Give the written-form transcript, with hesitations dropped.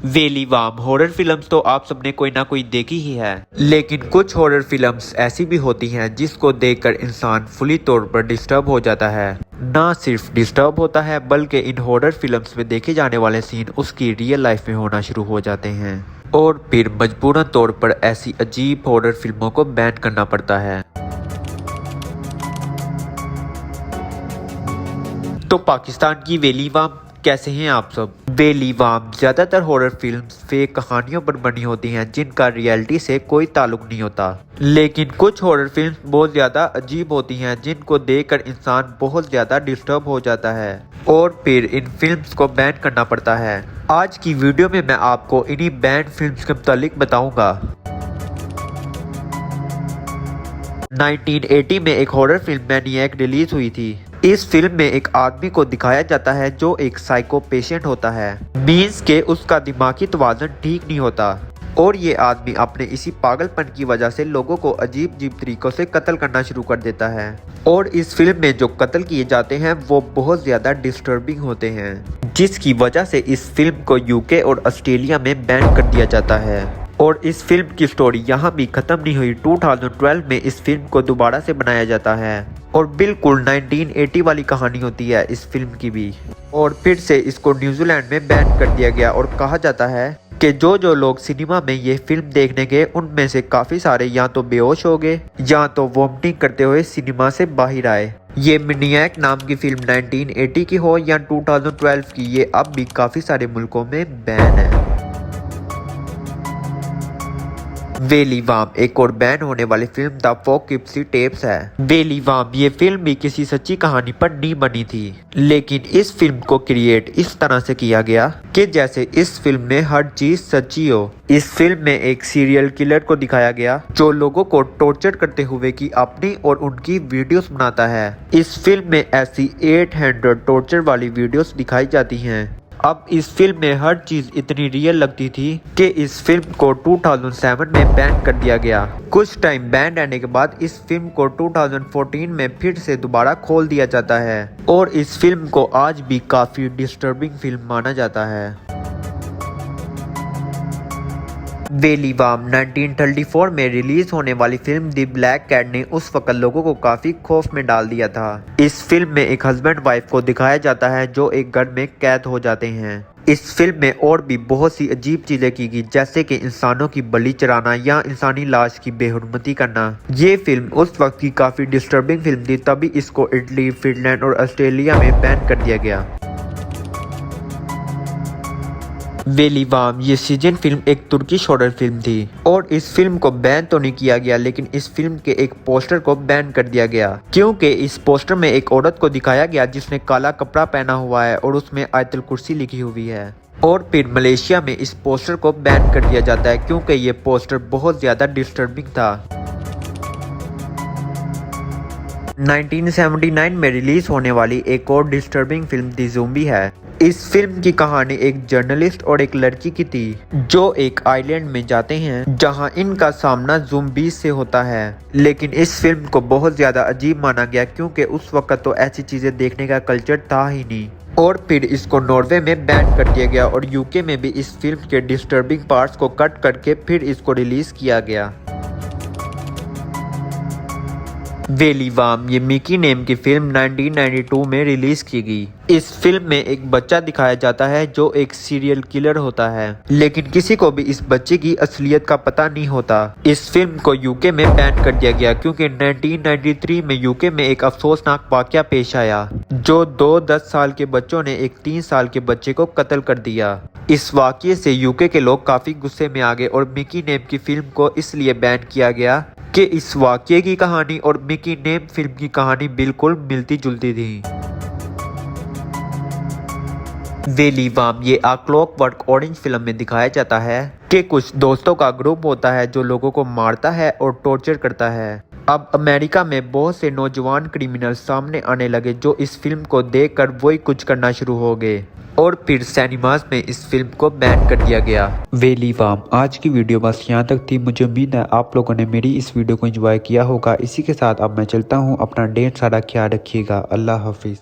वेलीवाम horror films तो आप सबने कोई ना कोई देखी ही है, लेकिन कुछ हॉरर फिल्म्स ऐसी भी होती हैं जिसको देखकर इंसान फुली तौर पर डिस्टर्ब हो जाता है। ना सिर्फ डिस्टर्ब होता है बल्कि इन हॉरर फिल्म्स में देखे जाने वाले सीन उसकी रियल लाइफ में होना शुरू हो जाते हैं और फिर मजबूरन तौर पर ऐसी अजीब हॉरर फिल्मों को बैन करना पड़ता है। तो पाकिस्तान की वेलीवाम कैसे हैं आप सब। वेलीवाम ज्यादातर हॉरर फिल्म्स फेक कहानियों पर बनी होती हैं जिनका रियलिटी से कोई ताल्लुक नहीं होता, लेकिन कुछ हॉरर फिल्म्स बहुत ज्यादा अजीब होती हैं जिनको देखकर इंसान बहुत ज्यादा डिस्टर्ब हो जाता है और फिर इन फिल्म्स को बैन करना पड़ता है। आज की वीडियो में मैं आपको इन्हीं बैन फिल्म्स के मुतालिक बताऊंगा। 1980 में एक हॉरर फिल्म मैनिएक रिलीज हुई थी। इस फिल्म में एक आदमी को दिखाया जाता है जो एक साइको पेशेंट होता है, मींस के उसका दिमागी तवाज़ुन ठीक नहीं होता और ये आदमी अपने इसी पागलपन की वजह से लोगों को अजीब अजीब तरीकों से कत्ल करना शुरू कर देता है और इस फिल्म में जो कत्ल किए जाते हैं वो बहुत ज्यादा डिस्टर्बिंग होते हैं, जिसकी वजह से इस फिल्म को यूके और ऑस्ट्रेलिया में बैन कर दिया जाता है। और इस फिल्म की स्टोरी यहाँ भी खत्म नहीं हुई। 2012 में इस फिल्म को दोबारा से बनाया जाता है और बिल्कुल 1980 वाली कहानी होती है इस फिल्म की भी, और फिर से इसको न्यूजीलैंड में बैन कर दिया गया और कहा जाता है कि जो लोग सिनेमा में ये फिल्म देखने गए उनमें से काफी सारे या तो बेहोश हो गए या तो वॉमिटिंग करते हुए सिनेमा से बाहर आए। ये मैनिएक नाम की फिल्म 1980 की हो या 2012 की, ये अब भी काफी सारे मुल्कों में बैन है। वेलीवाम एक और बैन होने वाली फिल्म द पोकीप्सी टेप्स है। वेलीवाम ये फिल्म भी किसी सच्ची कहानी पर नहीं बनी थी, लेकिन इस फिल्म को क्रिएट इस तरह से किया गया कि जैसे इस फिल्म में हर चीज सच्ची हो। इस फिल्म में एक सीरियल किलर को दिखाया गया जो लोगों को टॉर्चर करते हुए की अपनी और उनकी वीडियोस बनाता है। इस फिल्म में ऐसी 800 टॉर्चर वाली वीडियोस दिखाई जाती हैं। अब इस फिल्म में हर चीज इतनी रियल लगती थी कि इस फिल्म को 2007 में बैन कर दिया गया। कुछ टाइम बैन रहने के बाद इस फिल्म को 2014 में फिर से दोबारा खोल दिया जाता है और इस फिल्म को आज भी काफी डिस्टर्बिंग फिल्म माना जाता है। वेलीवाम 1934 में रिलीज होने वाली फिल्म द ब्लैक कैट ने उस वक्त लोगों को काफी खौफ में डाल दिया था। इस फिल्म में एक हस्बैंड वाइफ को दिखाया जाता है जो एक घर में कैद हो जाते हैं। इस फिल्म में और भी बहुत सी अजीब चीजें की गई, जैसे कि इंसानों की बलि चढ़ाना या इंसानी लाश की बेहुरमती करना। ये फिल्म उस वक्त की काफी डिस्टर्बिंग फिल्म थी, तभी इसको इटली, फिनलैंड और ऑस्ट्रेलिया में बैन कर दिया गया। वेलीवाम ये सीजन फिल्म एक तुर्किश हॉरर फिल्म थी और इस फिल्म को बैन तो नहीं किया गया, लेकिन इस फिल्म के एक पोस्टर को बैन कर दिया गया क्योंकि इस पोस्टर में एक औरत को दिखाया गया जिसने काला कपड़ा पहना हुआ है और उसमें आयतुल कुर्सी लिखी हुई है। और फिर मलेशिया में इस पोस्टर को बैन कर दिया जाता है क्योंकि ये पोस्टर बहुत ज्यादा डिस्टर्बिंग था। 1979 में रिलीज होने वाली एक और डिस्टर्बिंग फिल्म दी ज़ोंबी है। इस फिल्म की कहानी एक जर्नलिस्ट और एक लड़की की थी जो एक आइलैंड में जाते हैं जहां इनका सामना ज़ोंबीज़ से होता है, लेकिन इस फिल्म को बहुत ज्यादा अजीब माना गया क्योंकि उस वक्त तो ऐसी चीजें देखने का कल्चर था ही नहीं। और फिर इसको नॉर्वे में बैन कर दिया गया और यूके में भी इस फिल्म के डिस्टर्बिंग पार्ट्स को कट करके फिर इसको रिलीज किया गया। वेलीवाम ये मिकी नेम की फिल्म 1992 में रिलीज की गई। इस फिल्म में एक बच्चा दिखाया जाता है जो एक सीरियल किलर होता है, लेकिन किसी को भी इस बच्चे की असलियत का पता नहीं होता। इस फिल्म को यूके में बैन कर दिया गया क्योंकि 1993 में यूके में एक अफसोसनाक वाकया पेश आया जो 2 10 साल के बच्चों ने एक 3 साल के बच्चे को कत्ल कर दिया। इस वाकये से यूके के लोग काफी गुस्से में आ गए और मिकी नेम की फिल्म को इसलिए बैन किया गया कि इस वाकये की कहानी और मिकी नेम फिल्म की कहानी बिल्कुल मिलती जुलती थी। वेलीवाम ये आ क्लॉकवर्क ऑरेंज फिल्म में दिखाया जाता है कि कुछ दोस्तों का ग्रुप होता है जो लोगों को मारता है और टॉर्चर करता है। अब अमेरिका में बहुत से नौजवान क्रिमिनल सामने आने लगे जो इस फिल्म को देखकर वही कुछ करना शुरू हो गए और फिर सिनेमास में इस फिल्म को बैन कर दिया गया। वेलीवाम आज की वीडियो बस यहाँ तक थी। मुझे उम्मीद है आप लोगों ने मेरी इस वीडियो को एंजॉय किया होगा। इसी के साथ अब मैं चलता हूँ। अपना ढेर सारा ख्याल रखिएगा। अल्लाह हाफिज।